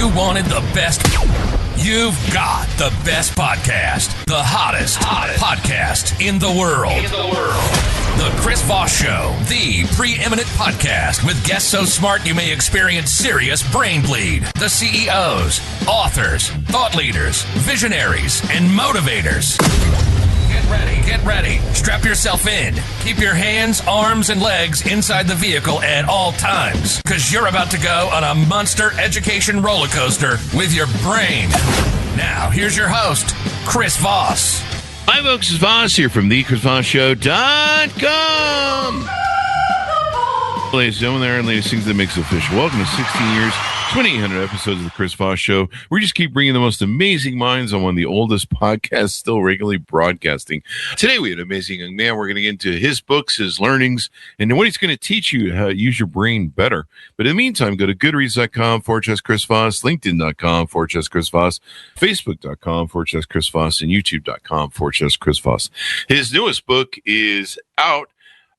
you wanted the best, you've got the best podcast, the hottest podcast in the world. The Chris Voss Show, the preeminent podcast with guests so smart you may experience serious brain bleed. The CEOs, authors, thought leaders, visionaries, and motivators. Get ready. Strap yourself in. Keep your hands, arms, and legs inside the vehicle at all times, because you're about to go on a monster education roller coaster with your brain. Now, here's your host, Chris Voss. Hi, folks. It's Voss here from thechrisvossshow.com. Ladies and gentlemen, there and ladies, things that makes it official. Welcome to 16 years, 2,800 episodes of the Chris Voss Show. We just keep bringing the most amazing minds on one of the oldest podcasts still regularly broadcasting. Today, we have an amazing young man. We're going to get into his books, his learnings, and what he's going to teach you how to use your brain better. But in the meantime, go to goodreads.com/Chris Voss, LinkedIn.com/Chris Voss, Facebook.com/Chris Voss, and YouTube.com/Chris Voss. His newest book is out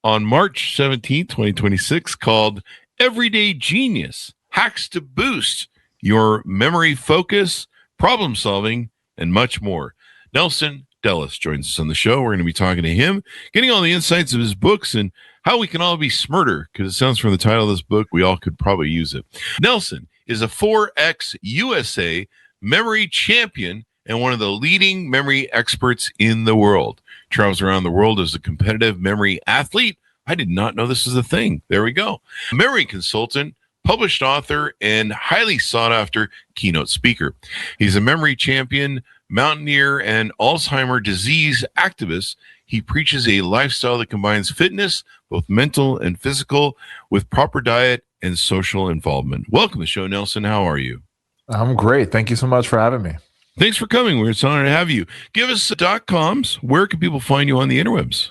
on March 17th, 2026, called Everyday Genius: Hacks to Boost Your Memory, Focus, Problem Solving, and much more. Nelson Dellis joins us on the show. We're going to be talking to him, getting all the insights of his books and how we can all be smarter, because it sounds from the title of this book, we all could probably use it. Nelson is a 4X USA memory champion and one of the leading memory experts in the world. Travels around the world as a competitive memory athlete. I did not know this was a thing. There we go. Memory consultant, published author, and highly sought after keynote speaker. He's a memory champion, mountaineer, and Alzheimer disease activist. He preaches a lifestyle that combines fitness, both mental and physical, with proper diet and social involvement. Welcome to the show, Nelson. How are you? I'm great. Thank you so much for having me. Thanks for coming. It's an honor to have you. Give us .coms. Where can people find you on the interwebs?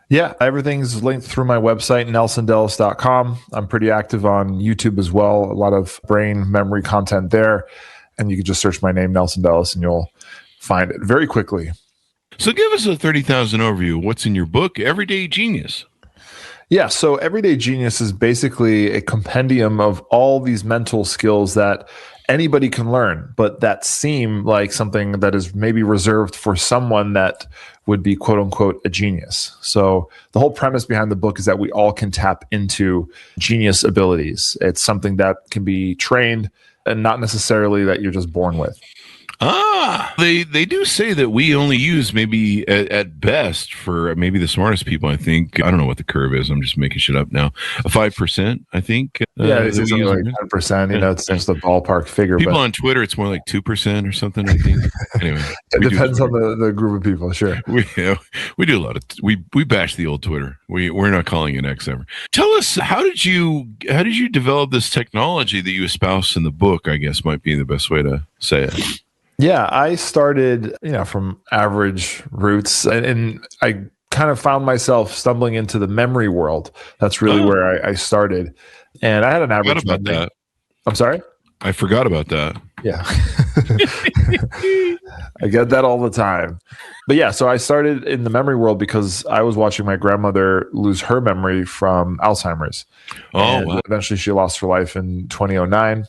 Yeah, everything's linked through my website, nelsondellis.com. I'm pretty active on YouTube as well. A lot of brain memory content there. And you can just search my name, Nelson Dellis, and you'll find it very quickly. So give us a 30,000 overview. What's in your book, Everyday Genius? Yeah, so Everyday Genius is basically a compendium of all these mental skills that anybody can learn, but that seem like something that is maybe reserved for someone that would be quote unquote a genius. So the whole premise behind the book is that we all can tap into genius abilities. It's something that can be trained and not necessarily that you're just born with. They do say that we only use maybe at best for maybe the smartest people. I think, I don't know what the curve is. I'm just making shit up now. 5%, I think. Yeah, it's like 10%. You know, it's just a ballpark figure. People on Twitter, it's more like 2% or something, I think. Anyway, it depends on the group of people. Sure, we do a lot of we bash the old Twitter. We're not calling it X ever. Tell us, how did you develop this technology that you espouse in the book? I guess might be the best way to say it. Yeah, I started, from average roots, and I kind of found myself stumbling into the memory world. That's really where I started. And I had an average memory. That. I'm sorry? I forgot about that. Yeah. I get that all the time. But yeah, so I started in the memory world because I was watching my grandmother lose her memory from Alzheimer's. And wow. Eventually she lost her life in 2009.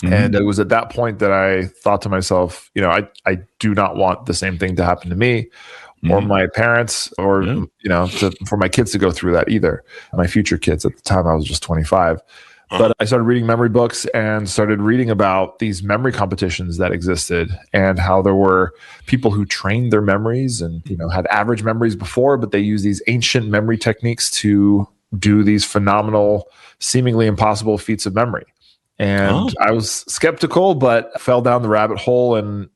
Mm-hmm. And it was at that point that I thought to myself, I do not want the same thing to happen to me or my parents or, for my kids to go through that either. My future kids. At the time, I was just 25. But I started reading memory books and started reading about these memory competitions that existed and how there were people who trained their memories and, had average memories before, but they used these ancient memory techniques to do these phenomenal, seemingly impossible feats of memory. And I was skeptical, but fell down the rabbit hole, and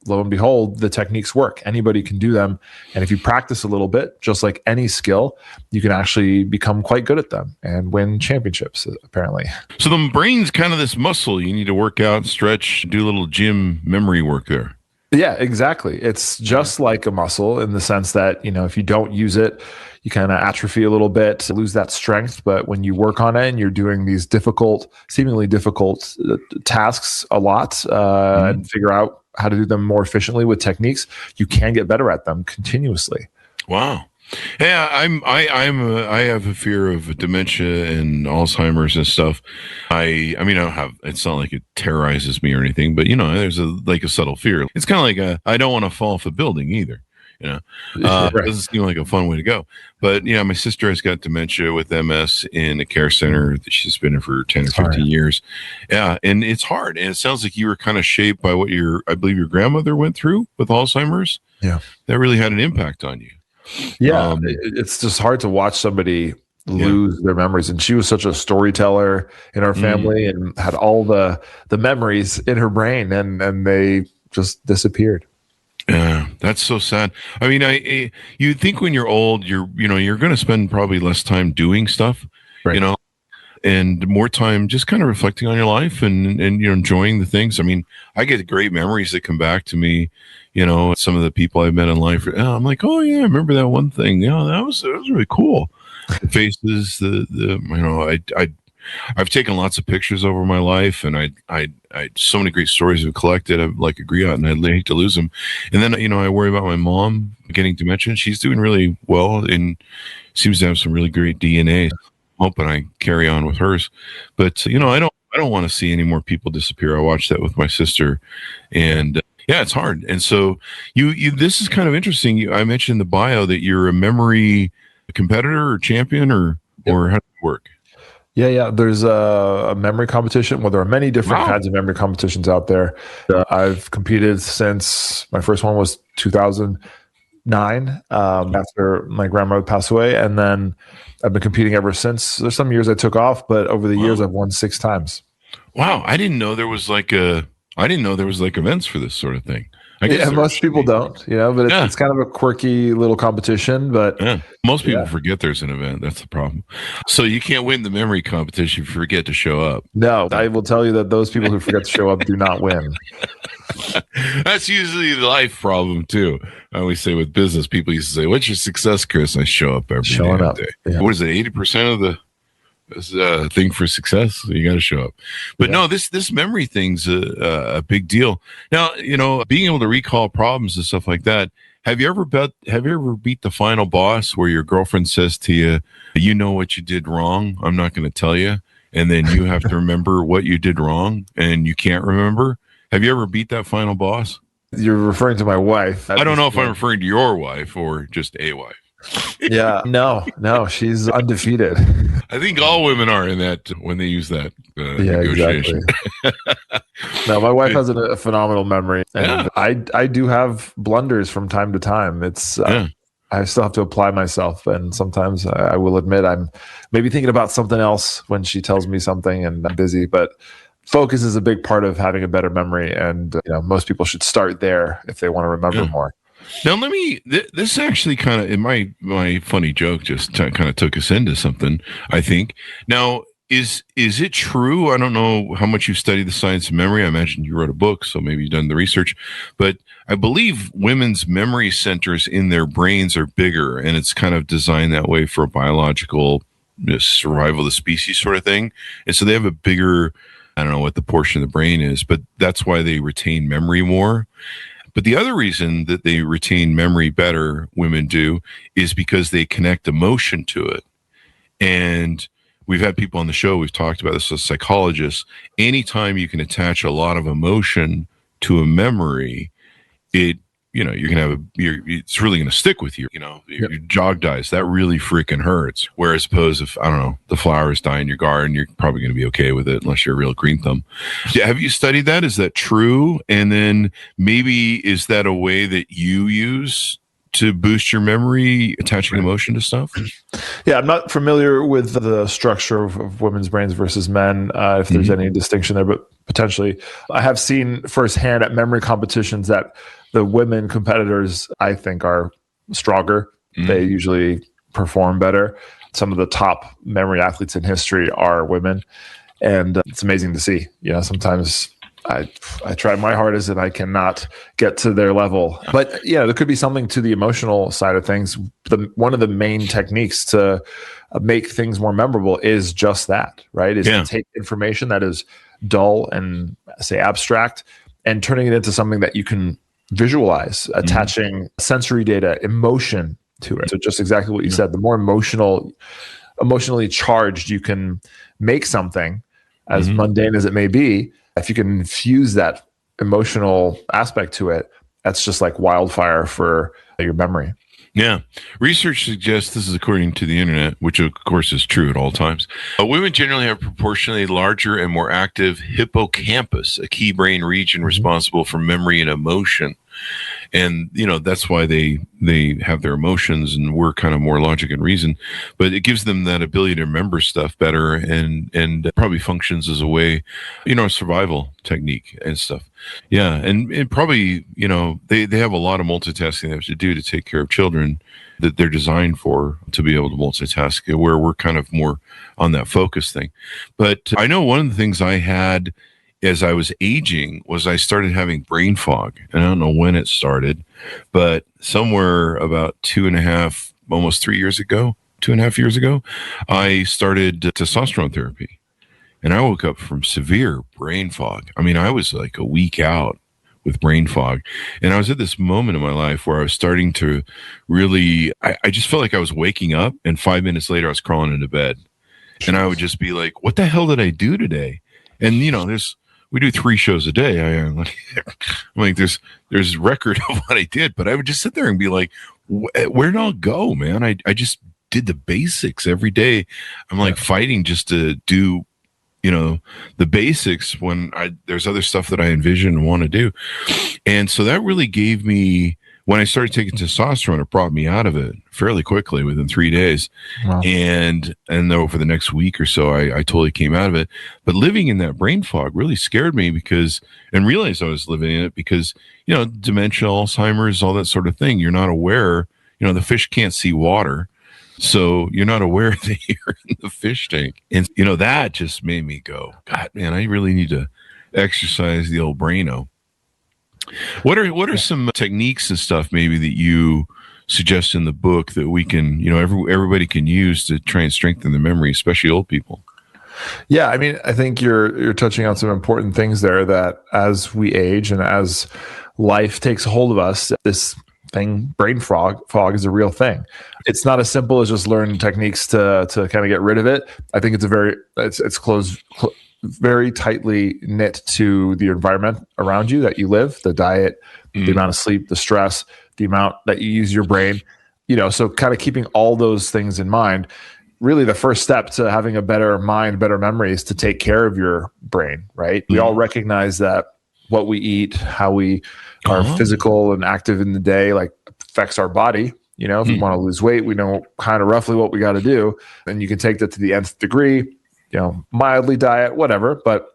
lo and behold, the techniques work. Anybody can do them. And if you practice a little bit, just like any skill, you can actually become quite good at them and win championships, apparently. So the brain's kind of this muscle. You need to work out, stretch, do a little gym memory work there. Yeah, exactly. It's just like a muscle in the sense that, if you don't use it, you kind of atrophy a little bit, lose that strength. But when you work on it and you're doing these seemingly difficult tasks a lot and figure out how to do them more efficiently with techniques, you can get better at them continuously. Wow. Yeah, I have a fear of dementia and Alzheimer's and stuff. I mean, I don't have. It's not like it terrorizes me or anything, but there's a subtle fear. It's kind of like I don't want to fall off a building either. Right. It doesn't seem like a fun way to go. But my sister has got dementia with MS in a care center that she's been in for 10 or 15 years. Yeah, and it's hard. And it sounds like you were kind of shaped by what I believe your grandmother went through with Alzheimer's. Yeah, that really had an impact on you. Yeah, it's just hard to watch somebody lose their memories. And she was such a storyteller in our family and had all the memories in her brain, and they just disappeared. Yeah, that's so sad. I mean, you think when you're old, you're going to spend probably less time doing stuff, right. And more time just kind of reflecting on your life and enjoying the things. I mean, I get great memories that come back to me. Some of the people I've met in life. I'm like, oh yeah, I remember that one thing. That was really cool. The faces, I've taken lots of pictures over my life, and I so many great stories I've collected. I agree on, and I'd hate to lose them. And then I worry about my mom getting dementia. She's doing really well and seems to have some really great DNA. Hoping I carry on with hers, but I don't want to see any more people disappear. I watched that with my sister, and yeah, it's hard. And so you this is kind of interesting. I mentioned in the bio that you're a memory competitor or champion, or how does it work? Yeah. There's a memory competition. Well, there are many different kinds of memory competitions out there. I've competed since my first one was 2009, after my grandmother passed away, and then I've been competing ever since. There's some years I took off, but over the years I've won 6 times. Wow, I didn't know there was events for this sort of thing. I guess most people don't, but it's kind of a quirky little competition. But most people forget there's an event. That's the problem. So you can't win the memory competition if you forget to show up. No, I will tell you that those people who forget to show up do not win. That's usually the life problem too. I always say with business, people used to say, "What's your success, Chris?" I show up every day. Yeah. What is it? 80% of the thing for success? You got to show up. But no, this memory thing's a big deal. Now, being able to recall problems and stuff like that. Have you ever beat the final boss where your girlfriend says to you, "You know what you did wrong. I'm not going to tell you," and then you have to remember what you did wrong, and you can't remember? Have you ever beat that final boss? You're referring to my wife. I don't know if I'm referring to your wife or just a wife. Yeah, no, she's undefeated. I think all women are in that when they use that negotiation. Exactly. No, my wife has a phenomenal memory, and I do have blunders from time to time. It's I still have to apply myself, and sometimes I will admit I'm maybe thinking about something else when she tells me something, and I'm busy, but focus is a big part of having a better memory, and most people should start there if they want to remember more. Now, this actually kind of, in my funny joke just kind of took us into something, I think. Now, is it true? I don't know how much you've studied the science of memory. I imagine you wrote a book, so maybe you've done the research. But I believe women's memory centers in their brains are bigger, and it's kind of designed that way for a biological survival of the species sort of thing. And so they have a bigger, I don't know what the portion of the brain is, but that's why they retain memory more. But the other reason that they retain memory better, women do, is because they connect emotion to it. And we've had people on the show, we've talked about this as psychologists. Anytime you can attach a lot of emotion to a memory, you're gonna have it's really gonna stick with you. Your jog dies. That really freaking hurts. Whereas, suppose if the flowers die in your garden, you're probably gonna be okay with it unless you're a real green thumb. Have you studied that? Is that true? And then maybe is that a way that you use to boost your memory, attaching emotion to stuff? Yeah, I'm not familiar with the structure of women's brains versus men, if there's any distinction there, but potentially. I have seen firsthand at memory competitions that the women competitors, I think, are stronger. They usually perform better. Some of the top memory athletes in history are women, and it's amazing to see. Sometimes I try my hardest and I cannot get to their level. But there could be something to the emotional side of things. One of the main techniques to make things more memorable is just that, right? Is to take information that is dull and, say, abstract, and turning it into something that you can visualize, attaching sensory data, emotion to it. So just exactly what you said, the more emotionally charged you can make something, as mundane as it may be, if you can infuse that emotional aspect to it, that's just like wildfire for your memory. Yeah. Research suggests, this is according to the internet, which of course is true at all times, women generally have proportionally larger and more active hippocampus, a key brain region responsible for memory and emotion. And, that's why they have their emotions, and we're kind of more logic and reason, but it gives them that ability to remember stuff better, and probably functions as a way, a survival technique and stuff. Yeah. And probably, they have a lot of multitasking they have to do to take care of children that they're designed for, to be able to multitask, where we're kind of more on that focus thing. But I know one of the things I had as I was aging was I started having brain fog. And I don't know when it started, but somewhere about 2.5, almost 3 years ago, 2.5 years ago, I started testosterone therapy. And I woke up from severe brain fog. I mean, I was like a week out with brain fog. And I was at this moment in my life where I was starting to really, I just felt like I was waking up, and 5 minutes later I was crawling into bed. And I would just be like, what the hell did I do today? And, we do 3 shows a day. I'm like, there's record of what I did, but I would just sit there and be like, where'd it all go, man? I just did the basics every day. I'm like fighting just to do, the basics when there's other stuff that I envision and want to do. And so that really gave me, when I started taking testosterone, it brought me out of it fairly quickly within 3 days. Wow. And over the next week or so, I totally came out of it. But living in that brain fog really scared me and realized I was living in it because, dementia, Alzheimer's, all that sort of thing. You're not aware, the fish can't see water. So you're not aware that you're in the fish tank. And, that just made me go, God, man, I really need to exercise the old braino. What are some techniques and stuff maybe that you suggest in the book that we can, everybody can use to try and strengthen the memory, especially old people? Yeah, I mean, I think you're touching on some important things there, that as we age and as life takes a hold of us, this thing, brain fog is a real thing. It's not as simple as just learn techniques to kind of get rid of it. I think it's close, very tightly knit to the environment around you that you live, the diet, the amount of sleep, the stress, the amount that you use your brain, so kind of keeping all those things in mind. Really, the first step to having a better mind, better memory, is to take care of your brain, right? We all recognize that what we eat, how we are physical and active in the day, like, affects our body. If we want to lose weight, we know kind of roughly what we got to do. And you can take that to the nth degree, mildly diet, whatever, but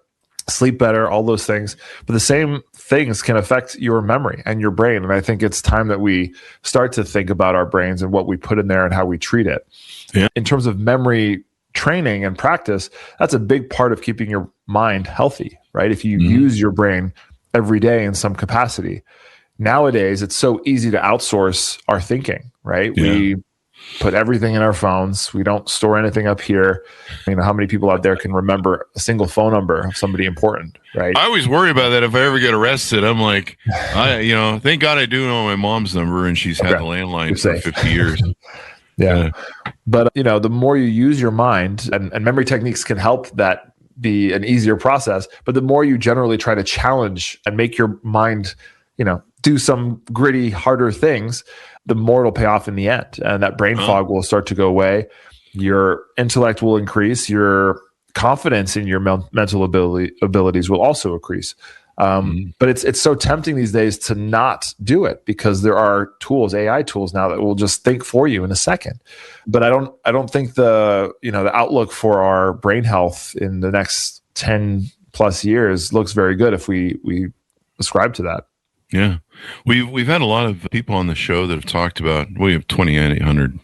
sleep better, all those things. But the same things can affect your memory and your brain. And I think it's time that we start to think about our brains and what we put in there and how we treat it. Yeah. In terms of memory training and practice, that's a big part of keeping your mind healthy, right? If you use your brain every day in some capacity. Nowadays, it's so easy to outsource our thinking, right? Yeah. We put everything in our phones. We don't store anything up here. How many people out there can remember a single phone number of somebody important, right? I always worry about that. If I ever get arrested, I'm like, thank God I do know my mom's number, and she's had the landline for 50 years. Yeah. But, the more you use your mind, and memory techniques can help that be an easier process, but the more you generally try to challenge and make your mind, do some gritty, harder things, the more it'll pay off in the end. And that brain fog will start to go away. Your intellect will increase. Your confidence in your mental abilities will also increase. But it's so tempting these days to not do it, because there are tools, AI tools now, that will just think for you in a second. But I don't think the outlook for our brain health in the next 10 plus years looks very good if we ascribe to that. Yeah. We've had a lot of people on the show that have talked about, we have 2,800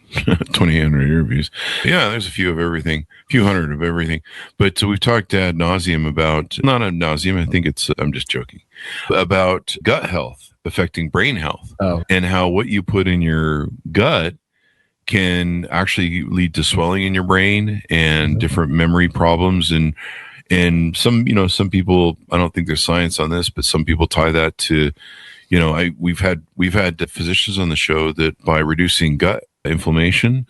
interviews. Yeah, there's a few of everything, a few hundred of everything. But we've talked ad nauseum about, not ad nauseum, I think I'm just joking, about gut health affecting brain health, and how what you put in your gut can actually lead to swelling in your brain and different memory problems. And some people, I don't think there's science on this, but some people tie that to, we've had physicians on the show that by reducing gut inflammation.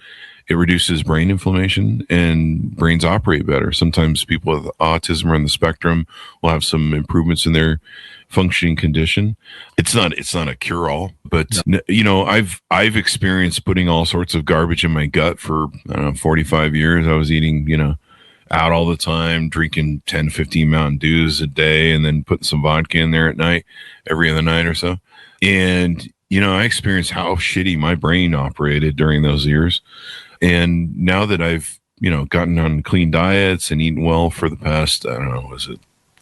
It reduces brain inflammation, and brains operate better. Sometimes people with autism or on the spectrum will have some improvements in their functioning condition. It's not a cure-all, but I've experienced putting all sorts of garbage in my gut for 45 years. I was eating out all the time, drinking 10, 15 Mountain Dews a day, and then putting some vodka in there at night, every other night or so. And I experienced how shitty my brain operated during those years. And now that I've, gotten on clean diets and eaten well for the past,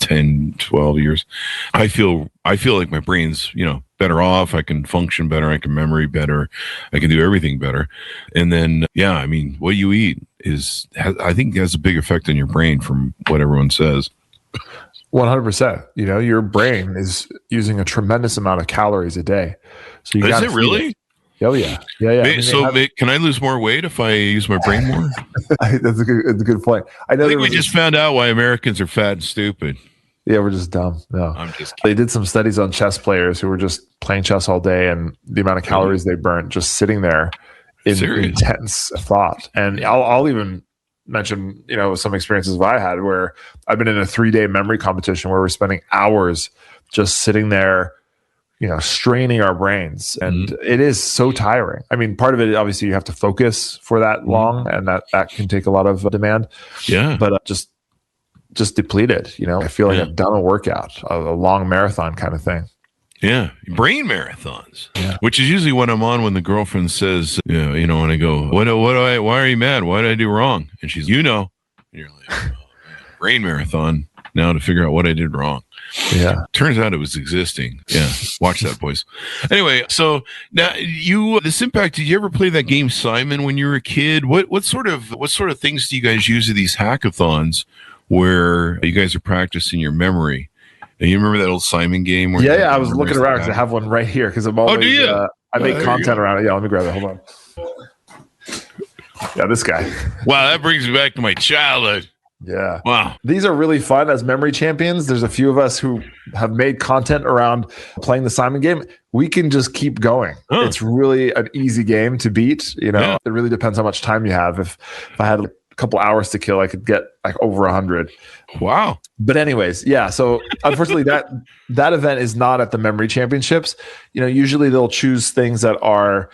10, 12 years, I feel like my brain's, better off. I can function better. I can memory better. I can do everything better. And then, what you eat I think has a big effect on your brain from what everyone says. 100%. Your brain is using a tremendous amount of calories a day. So is it really? Oh yeah. Can I lose more weight if I use my brain more? That's a good point. I think we just found out why Americans are fat and stupid. Yeah, we're just dumb. No, I'm just kidding. They did some studies on chess players who were just playing chess all day, and the amount of calories they burnt just sitting there in intense thought. And I'll even mention, some experiences I had where I've been in a 3-day memory competition where we're spending hours just sitting there, straining our brains. And it is so tiring. I mean, part of it, obviously you have to focus for that long, and that can take a lot of demand. Yeah. But just depleted, I feel like I've done a workout, a long marathon kind of thing. Yeah. Brain marathons, which is usually what I'm on when the girlfriend says, when I go, why are you mad? What did I do wrong? And she's, and you're like, oh, brain marathon now to figure out what I did wrong. Yeah. Turns out it was existing. Yeah. Watch that, boys. Anyway, so now this impact, did you ever play that game Simon when you were a kid? What sort of things do you guys use at these hackathons where you guys are practicing your memory? And you remember that old Simon game? Where I was looking around because I have one right here because I'm always. Oh, do you? I make content around it. Yeah, let me grab it. Hold on. Yeah, this guy. Wow, that brings me back to my childhood. Yeah. Wow. These are really fun as memory champions. There's a few of us who have made content around playing the Simon game. We can just keep going. Huh. It's really an easy game to beat. It really depends how much time you have. If I had a couple hours to kill, I could get like over 100. Wow. But anyways, yeah. So unfortunately that event is not at the memory championships. Usually they'll choose things that are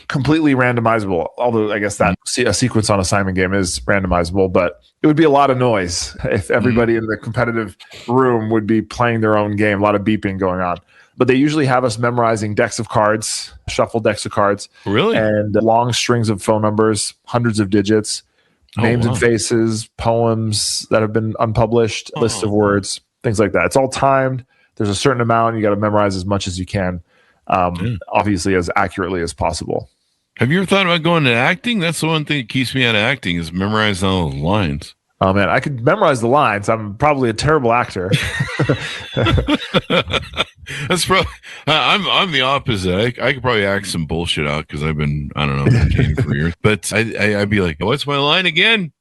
completely randomizable. Although I guess that a sequence on a Simon game is randomizable, but it would be a lot of noise if everybody in the competitive room would be playing their own game, a lot of beeping going on. But they usually have us memorizing decks of cards, shuffled decks of cards. Really? And long strings of phone numbers, hundreds of digits, names and faces, poems that have been unpublished, lists of words, things like that. It's all timed. There's a certain amount. You got to memorize as much as you can, obviously as accurately as possible. Have you ever thought about going to acting? That's the one thing that keeps me out of acting is memorizing all those lines. Oh man, I could memorize the lines. I'm probably a terrible actor. That's probably I'm the opposite. I could probably act some bullshit out because I've been entertaining for years. But I'd be like, what's my line again?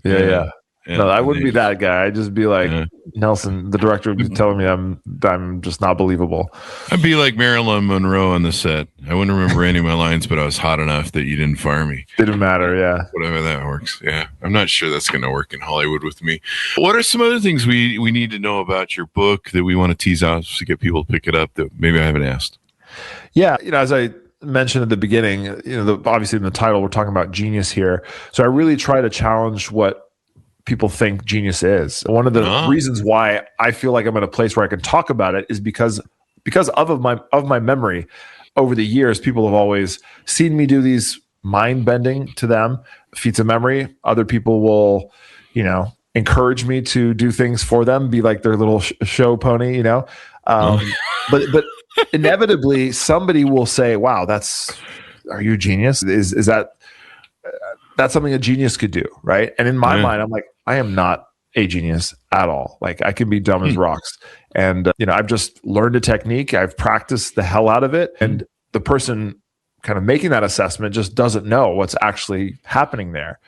Yeah. No, I wouldn't be that guy. I'd just be like Nelson. The director would be telling me I'm just not believable. I'd be like Marilyn Monroe on the set. I wouldn't remember any of my lines, but I was hot enough that you didn't fire me. Didn't matter, yeah. Whatever that works. Yeah, I'm not sure that's going to work in Hollywood with me. What are some other things we need to know about your book that we want to tease out to get people to pick it up that maybe I haven't asked? Yeah, as I mentioned at the beginning, obviously in the title we're talking about genius here. So I really try to challenge what people think genius is. One of the reasons why I feel like I'm in a place where I can talk about it is because of my memory. Over the years, people have always seen me do these mind-bending to them feats of memory. Other people will, encourage me to do things for them, be like their little show pony, But inevitably, somebody will say, "Wow, are you a genius? Is that?" That's something a genius could do, right? And in my mind, I'm like, I am not a genius at all. Like I can be dumb as rocks. And, I've just learned a technique. I've practiced the hell out of it. And the person kind of making that assessment just doesn't know what's actually happening there.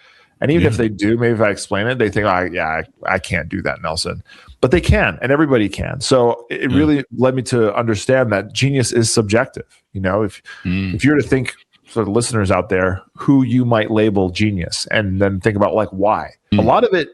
And even if they do, maybe if I explain it, they think, I can't do that, Nelson. But they can, and everybody can. So it really led me to understand that genius is subjective. If you're to think sort of listeners out there who you might label genius, and then think about like why. A lot of it,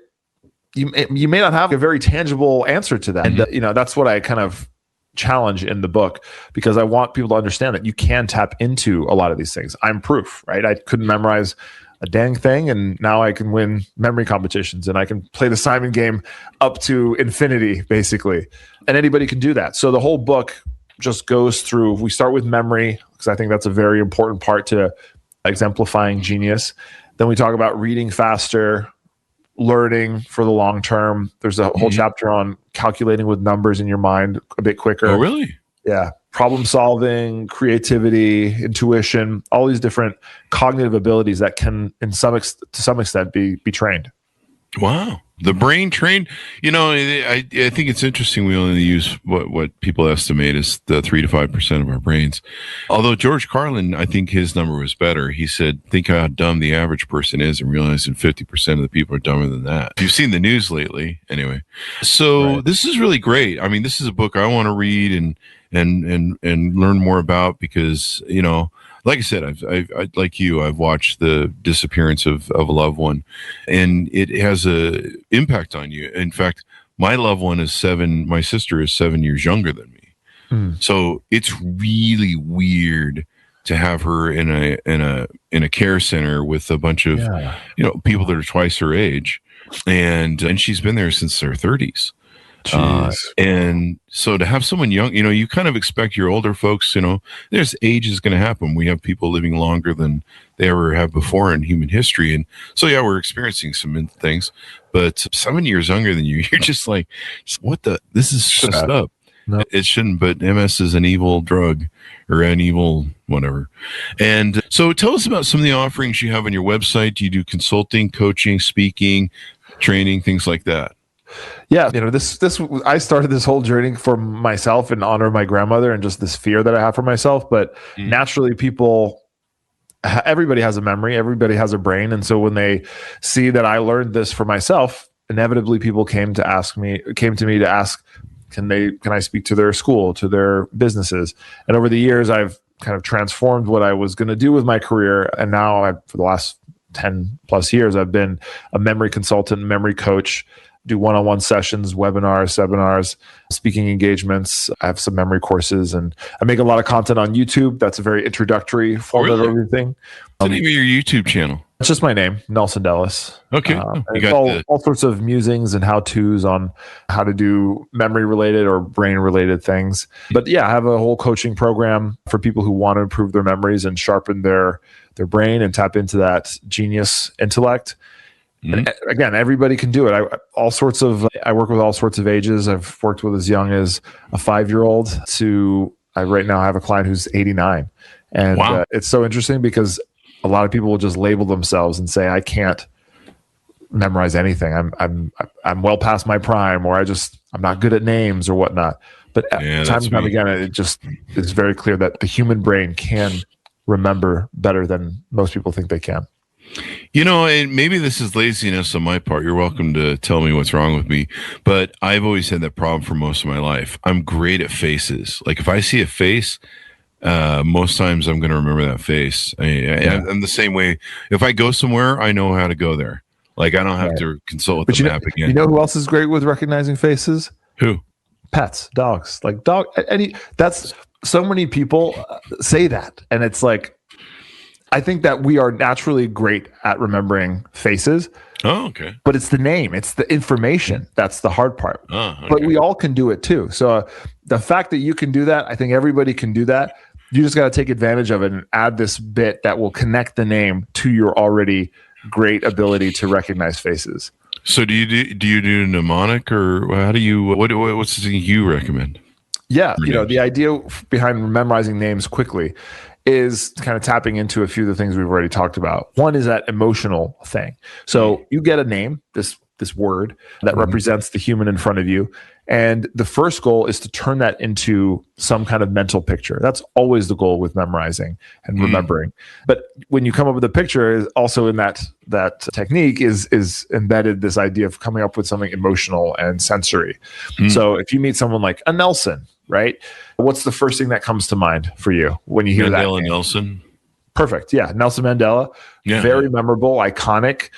you may not have a very tangible answer to that. And that's what I kind of challenge in the book, because I want people to understand that you can tap into a lot of these things. I'm proof, right? I couldn't memorize a dang thing, and now I can win memory competitions, and I can play the Simon game up to infinity, basically. And anybody can do that. So the whole book just goes through, we start with memory, because I think that's a very important part to exemplifying genius. Then we talk about reading faster, learning for the long term. There's a whole chapter on calculating with numbers in your mind a bit quicker. Oh, really? Yeah. Problem solving, creativity, intuition, all these different cognitive abilities that can, to some extent, be trained. Wow. The brain trained. I think it's interesting. We only use what people estimate is the 3 to 5% of our brains. Although George Carlin, I think his number was better. He said, think how dumb the average person is, and realizing 50% of the people are dumber than that. You've seen the news lately. Anyway. So This is really great. I mean, this is a book I want to read and learn more about, because, like I said, I've like you, I've watched the disappearance of a loved one, and it has a impact on you. In fact, my loved one is 7. My sister is 7 years younger than me. So it's really weird to have her in a care center with a bunch of, people that are twice her age. And she's been there since their 30s. And so to have someone young, you kind of expect your older folks, there's age is going to happen. We have people living longer than they ever have before in human history. And so, we're experiencing some things, but 7 years younger than you, you're just like, this is messed up. No. It shouldn't, but MS is an evil drug, or an evil whatever. And so tell us about some of the offerings you have on your website. Do you do consulting, coaching, speaking, training, things like that? Yeah, I started this whole journey for myself in honor of my grandmother and just this fear that I have for myself. But naturally, everybody has a memory, everybody has a brain, and so when they see that I learned this for myself, inevitably people came to me to ask, can I speak to their school, to their businesses? And over the years, I've kind of transformed what I was going to do with my career, and now for the last 10 plus years, I've been a memory consultant, memory coach. Do one-on-one sessions, webinars, seminars, speaking engagements. I have some memory courses, and I make a lot of content on YouTube. That's a very introductory form of everything. What's the name of your YouTube channel? It's just my name, Nelson Dellis. Okay. It's all sorts of musings and how-tos on how to do memory-related or brain-related things. But I have a whole coaching program for people who want to improve their memories and sharpen their brain and tap into that genius intellect. And again, everybody can do it. I work with all sorts of ages. I've worked with as young as a 5-year-old to right now I have a client who's 89. And wow. It's so interesting because a lot of people will just label themselves and say, I can't memorize anything. I'm well past my prime, or I'm not good at names or whatnot. But time and time again, it's very clear that the human brain can remember better than most people think they can. And maybe this is laziness on my part. You're welcome to tell me what's wrong with me, but I've always had that problem for most of my life. I'm great at faces. Like if I see a face, most times I'm going to remember that face. I'm the same way. If I go somewhere, I know how to go there. Like I don't have to consult with the map again. You know who else is great with recognizing faces? Who? Pets, dogs. Like that's so many people say that, and it's like, I think that we are naturally great at remembering faces. Oh, okay. But it's the name, it's the information. That's the hard part. Oh, okay. But we all can do it too. So the fact that you can do that, I think everybody can do that. You just got to take advantage of it and add this bit that will connect the name to your already great ability to recognize faces. So do you do mnemonic, or how do you, what's the thing you recommend? Yeah. The idea behind memorizing names quickly is kind of tapping into a few of the things we've already talked about. One is that emotional thing. So you get a name, this word that represents the human in front of you. And the first goal is to turn that into some kind of mental picture. That's always the goal with memorizing and remembering. But when you come up with a picture, also in that technique is embedded this idea of coming up with something emotional and sensory. So if you meet someone like a Nelson, right? What's the first thing that comes to mind for you when you hear that name? Nelson? Perfect. Yeah. Nelson Mandela, Yeah. very memorable, iconic.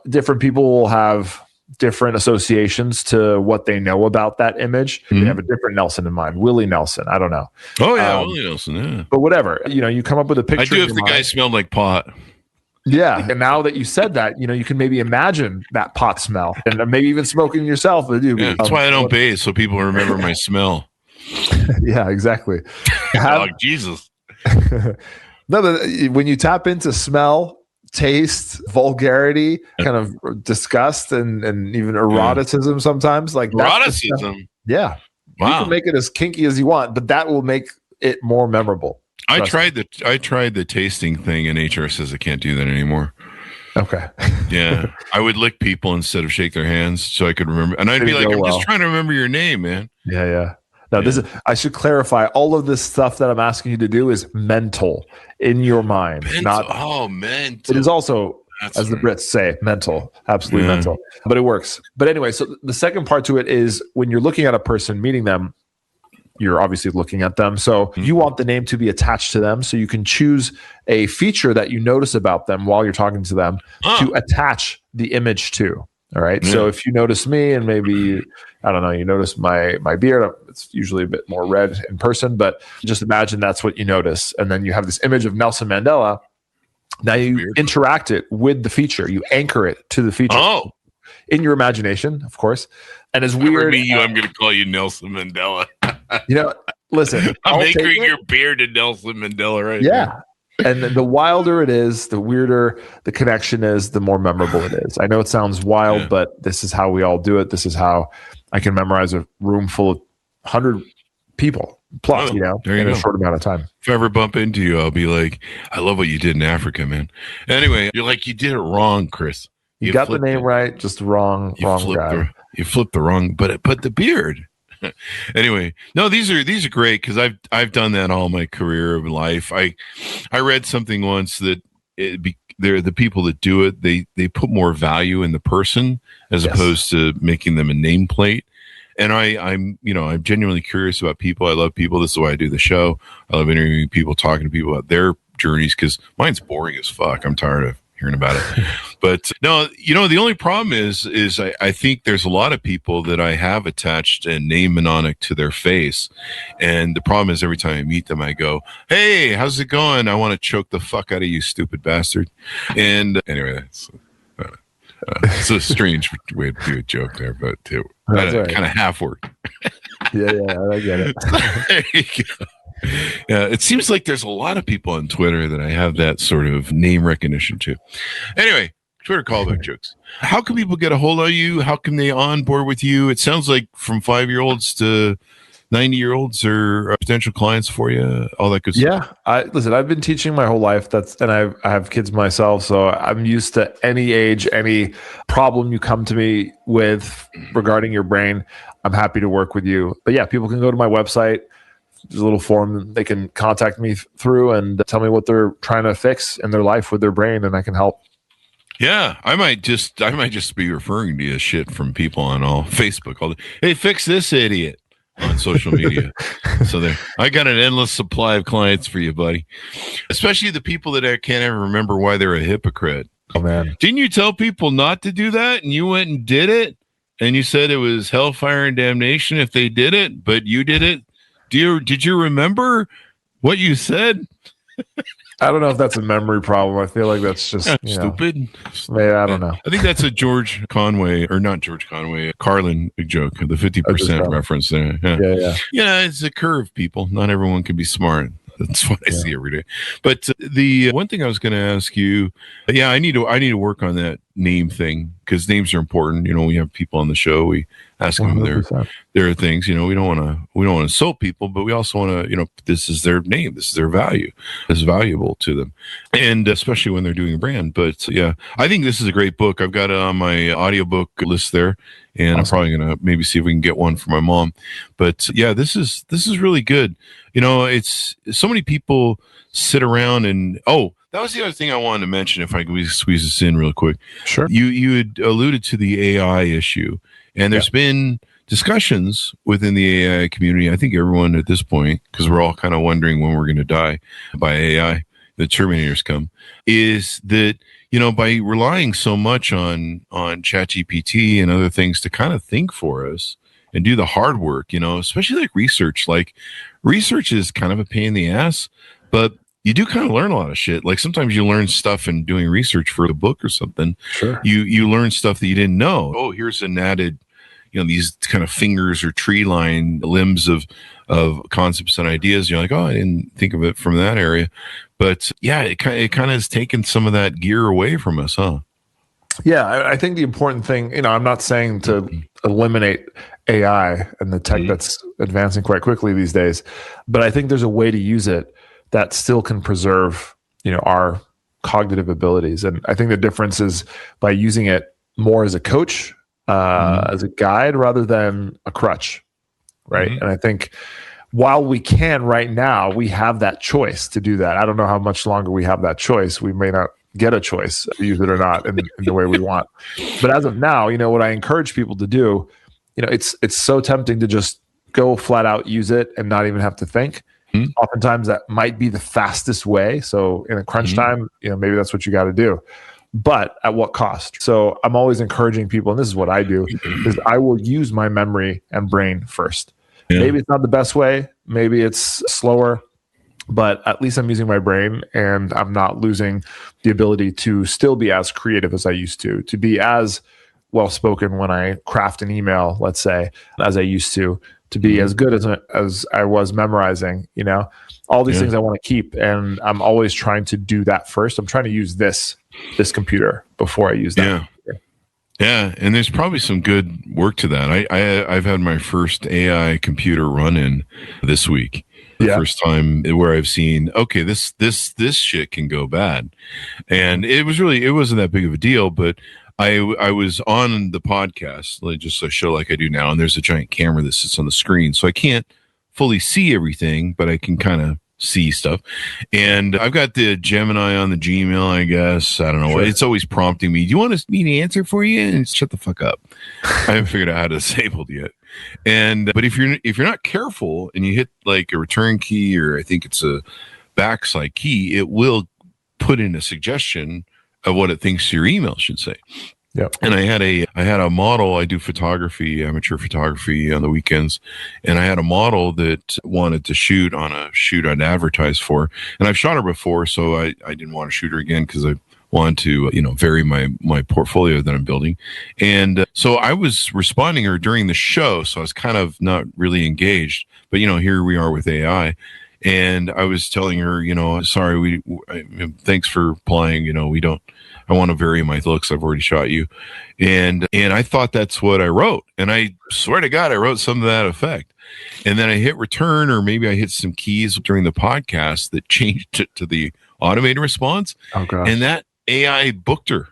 Different people will have different associations to what they know about that image. They have a different Nelson in mind. Willie Nelson. I don't know. Oh, yeah. Willie Nelson. Yeah. But whatever. You come up with a picture. I do if the guy smelled like pot. Yeah. And now that you said that, you can maybe imagine that pot smell and maybe even smoking yourself. Yeah, that's why I don't bathe, so people remember my smell. Yeah, exactly. Oh, Jesus. No, when you tap into smell, taste, vulgarity, kind of disgust, and even eroticism sometimes, like eroticism. Yeah. Wow. You can make it as kinky as you want, but that will make it more memorable. I tried the tasting thing, and HR says I can't do that anymore. Okay. Yeah. I would lick people instead of shake their hands so I could remember. And I'd be like, I'm just trying to remember your name, man. Yeah, yeah. Now, I should clarify, all of this stuff that I'm asking you to do is mental in your mind. Mental. Mental. It is also, as the Brits say, mental. Absolutely mental. But it works. But anyway, so the second part to it is when you're looking at a person, meeting them, you're obviously looking at them. So you want the name to be attached to them. So you can choose a feature that you notice about them while you're talking to them to attach the image to. All right. So if you notice me and maybe, I don't know, you notice my beard, it's usually a bit more red in person, but just imagine that's what you notice. And then you have this image of Nelson Mandela. Now you interact it with the feature. You anchor it to the feature. Oh. In your imagination, of course. And as weird. I'm going to call you Nelson Mandela. Listen. I'm anchoring your beard to Nelson Mandela right now. Yeah. And the wilder it is, the weirder the connection is, the more memorable it is. I know it sounds wild, but this is how we all do it. This is how I can memorize a room full of 100 people plus, in a short amount of time. If I ever bump into you, I'll be like, I love what you did in Africa, man. Anyway, you're like, you did it wrong, Chris. You got the name right, just wrong guy. You flipped the wrong, but the beard. Anyway, no, these are great because I've done that all my career of life. I read something once that they're the people that do it. They put more value in the person as opposed to making them a nameplate. And I'm genuinely curious about people. I love people. This is why I do the show. I love interviewing people, talking to people about their journeys because mine's boring as fuck. I'm tired of hearing about it. But no, the only problem is I think there's a lot of people that I have attached a name mnemonic to their face. And the problem is every time I meet them, I go, hey, how's it going? I want to choke the fuck out of you, stupid bastard. And anyway, it's a strange way to do a joke there, but kind of half work. Yeah, I get it. There you go. Yeah, it seems like there's a lot of people on Twitter that I have that sort of name recognition to. Anyway, Twitter callback jokes. How can people get a hold of you? How can they onboard with you? It sounds like from 5-year-olds to 90-year-olds are potential clients for you. All that good stuff. Yeah, listen. I've been teaching my whole life. And I have kids myself, so I'm used to any age, any problem you come to me with regarding your brain. I'm happy to work with you. But yeah, people can go to my website. There's a little form they can contact me through and tell me what they're trying to fix in their life with their brain, and I can help. Yeah, I might just be referring to you shit from people on all Facebook. Hey, fix this idiot on social media. So I got an endless supply of clients for you, buddy. Especially the people that can't ever remember why they're a hypocrite. Oh man, didn't you tell people not to do that, and you went and did it, and you said it was hellfire and damnation if they did it, but you did it? Did you remember what you said? I don't know if that's a memory problem. I feel like that's just stupid. Maybe, I don't know. I think that's a George Conway, or not George Conway, Carlin joke, the 50% reference there. Yeah. Yeah, it's a curve, people. Not everyone can be smart. That's what I see every day. But the one thing I was going to ask you, I need to work on that name thing because names are important. We have people on the show. We ask them their things. We don't want to insult people, but we also want to, this is their name, this is their value, this is valuable to them, and especially when they're doing a brand. But yeah, I think this is a great book. I've got it on my audiobook list there. And I'm probably going to maybe see if we can get one for my mom. But yeah, this is really good. It's so many people sit around and, that was the other thing I wanted to mention if I could squeeze this in real quick. Sure. You had alluded to the AI issue, and there's been discussions within the AI community. I think everyone at this point, because we're all kind of wondering when we're going to die by AI. the Terminators come, is that, you know, by relying so much on ChatGPT and other things to kind of think for us and do the hard work, you know, especially like research. Like research is kind of a pain in the ass, but you do kind of learn a lot of shit. Like sometimes you learn stuff in doing research for a book or something. Sure. You learn stuff that you didn't know. Oh, here's an added, you know, these kind of fingers or tree line limbs of concepts and ideas. You're like, oh, I didn't think of it from that area. But yeah, it kind of has taken some of that gear away from us, huh? Yeah, I think the important thing, you know, I'm not saying to eliminate AI and the tech that's advancing quite quickly these days, but I think there's a way to use it that still can preserve, you know, our cognitive abilities. And I think the difference is by using it more as a coach, as a guide, rather than a crutch, right? And I think while we can right now, we have that choice to do that. I don't know how much longer we have that choice. We may not get a choice, use it or not in the way we want. But as of now, you know, what I encourage people to do, you know, it's so tempting to just go flat out use it and not even have to think. Oftentimes that might be the fastest way. So in a crunch time, you know, maybe that's what you got to do. But at what cost? So I'm always encouraging people, and this is what I do, is I will use my memory and brain first. Yeah. Maybe it's not the best way. Maybe it's slower, but at least I'm using my brain and I'm not losing the ability to still be as creative as I used to be as well-spoken when I craft an email, let's say, as I used to be as good as I was memorizing, you know, all these things I want to keep. And I'm always trying to do that first. I'm trying to use this computer before I use that. Yeah. And there's probably some good work to that. I've had my first AI computer run-in this week. The first time where I've seen, okay, this shit can go bad. And it wasn't that big of a deal, but I was on the podcast, like just a show like I do now, and there's a giant camera that sits on the screen. So I can't fully see everything, but I can kind of see stuff. And I've got the Gemini on the Gmail, I guess. I don't know. Sure. It's always prompting me, do you want me to answer for you? And shut the fuck up. I haven't figured out how to disable it yet. But if you're not careful and you hit like a return key, or I think it's a backside key, it will put in a suggestion of what it thinks your email should say. Yep. And I had a model. I do photography, amateur photography on the weekends. And I had a model that wanted to shoot on a shoot I'd advertised for. And I've shot her before, so I didn't want to shoot her again because I wanted to, you know, vary my portfolio that I'm building. And so I was responding her during the show. So I was kind of not really engaged, but you know, here we are with AI. And I was telling her, you know, sorry, thanks for applying. You know, I want to vary my looks. I've already shot you. And I thought that's what I wrote. And I swear to God, I wrote something to that effect. And then I hit return, or maybe I hit some keys during the podcast that changed it to the automated response. Oh, gosh. And that AI booked her.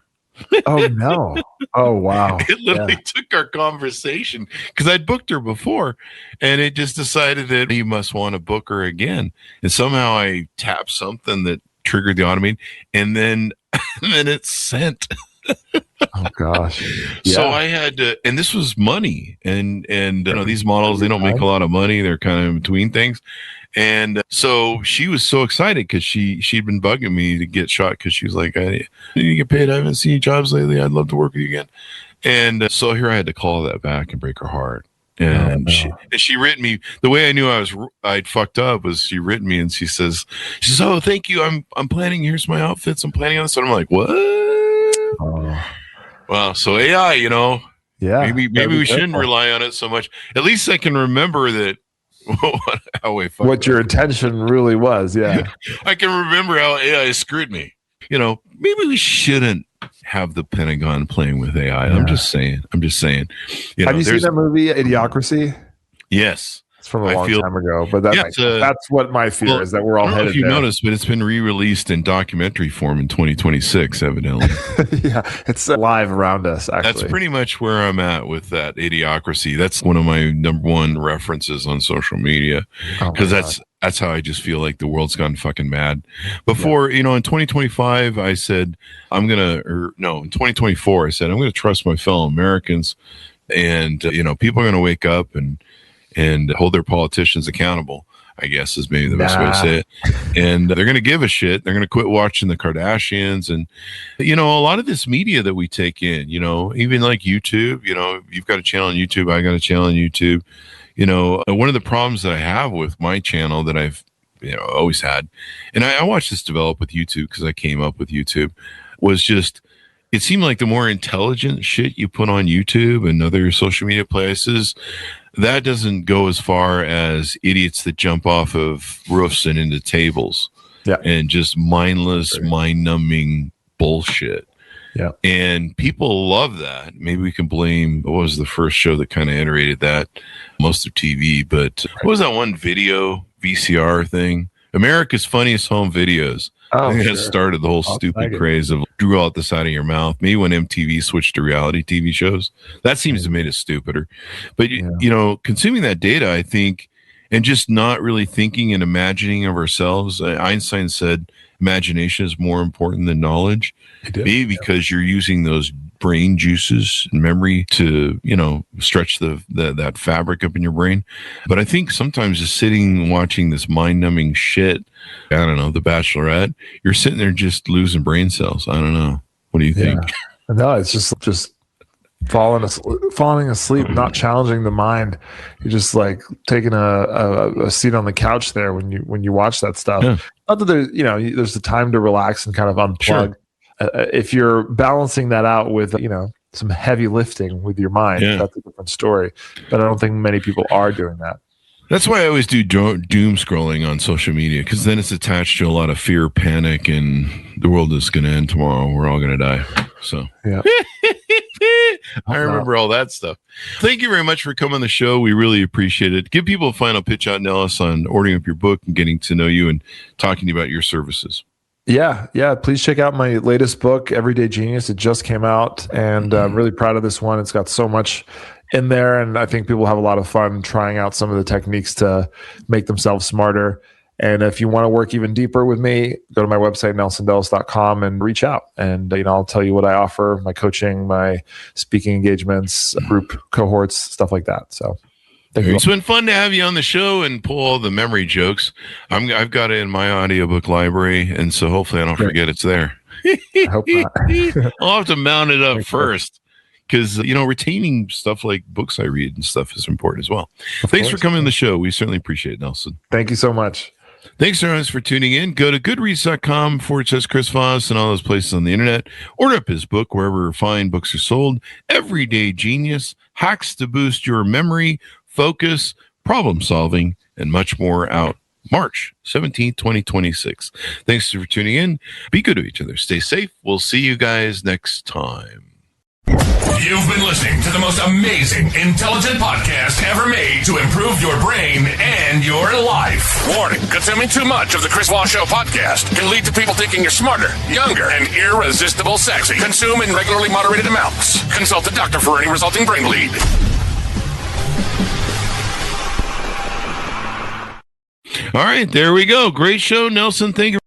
Oh, no. Oh, wow. It literally took our conversation because I'd booked her before, and it just decided that you must want to book her again. And somehow I tapped something that triggered the automate, and then it sent. Oh, gosh. Yeah. So I had to, and this was money. And you know, these models, they don't make a lot of money. They're kind of in between things. And so she was so excited because she'd been bugging me to get shot because she was like, I need to get paid. I haven't seen your jobs lately. I'd love to work with you again. And so here I had to call that back and break her heart. And she written me. The way I knew I'd fucked up was she written me, and she says, oh, thank you. I'm planning. Here's my outfits. I'm planning on this. And I'm like, what? Oh. Well, so AI, you know, maybe we shouldn't rely on it so much. At least I can remember that. What your intention really was. Yeah. I can remember how AI screwed me. You know, maybe we shouldn't have the Pentagon playing with AI. Yeah. I'm just saying. You have you seen that movie, Idiocracy? Yes. It's from a long time ago, but that's what my fear is, that we're all headed there. I don't know if you noticed, but it's been re-released in documentary form in 2026, evidently. Yeah, it's live around us, actually. That's pretty much where I'm at with that Idiocracy. That's one of my number one references on social media, because that's how I just feel like the world's gone fucking mad. Before, you know, in 2025, I said, in 2024, I said, I'm going to trust my fellow Americans, and, you know, people are going to wake up and hold their politicians accountable, I guess is maybe the best way to say it. And they're going to give a shit. They're going to quit watching the Kardashians. And, a lot of this media that we take in, even like YouTube, you've got a channel on YouTube. I got a channel on YouTube. One of the problems that I have with my channel that I've, always had, and I watched this develop with YouTube because I came up with YouTube, was just, it seemed like the more intelligent shit you put on YouTube and other social media places, that doesn't go as far as idiots that jump off of roofs and into tables and just mindless, mind-numbing bullshit. Yeah. And people love that. Maybe we can blame, what was the first show that kind of iterated that? Most of TV, but what was that one video VCR thing? America's Funniest Home Videos. I think that started the whole stupid craze of drew out the side of your mouth. Maybe when MTV switched to reality TV shows, that seems to have made it stupider. But, consuming that data, I think, and just not really thinking and imagining of ourselves. Einstein said imagination is more important than knowledge. Maybe because you're using those brain juices and memory to, stretch that fabric up in your brain. But I think sometimes just sitting and watching this mind-numbing shit, I don't know, The Bachelorette, you're sitting there just losing brain cells. I don't know. What do you think? No, it's just falling asleep, not challenging the mind. You're just like taking a seat on the couch there when you watch that stuff. Yeah. Not that there's the time to relax and kind of unplug. Sure. If you're balancing that out with, some heavy lifting with your mind, that's a different story. But I don't think many people are doing that. That's why I always do doom scrolling on social media, because then it's attached to a lot of fear, panic, and the world is going to end tomorrow. We're all going to die. So yeah. I remember all that stuff. Thank you very much for coming on the show. We really appreciate it. Give people a final pitch out, Nellis, on ordering up your book and getting to know you and talking to you about your services. Yeah. Please check out my latest book, Everyday Genius. It just came out, and I'm really proud of this one. It's got so much in there, and I think people have a lot of fun trying out some of the techniques to make themselves smarter. And if you want to work even deeper with me, go to my website, nelsondellis.com, and reach out. And I'll tell you what I offer: my coaching, my speaking engagements, group cohorts, stuff like that. So. It's been fun to have you on the show and pull all the memory jokes. I've got it in my audiobook library, and so hopefully I don't forget it's there. I hope not. I'll have to mount it up first, because retaining stuff like books I read and stuff is important as well. Thanks for coming on the show. We certainly appreciate it, Nelson. Thank you so much. Thanks, everyone, for tuning in. Go to goodreads.com/Chris Voss and all those places on the internet. Order up his book wherever fine books are sold. Everyday Genius, Hacks to Boost Your Memory, Focus, Problem Solving, and much more, out March 17th, 2026. Thanks for tuning in. Be good to each other. Stay safe. We'll see you guys next time. You've been listening to the most amazing, intelligent podcast ever made to improve your brain and your life. Warning, consuming too much of the Chris Voss Show podcast can lead to people thinking you're smarter, younger, and irresistible sexy. Consume in regularly moderated amounts. Consult a doctor for any resulting brain bleed. All right, there we go. Great show, Nelson. Thank you.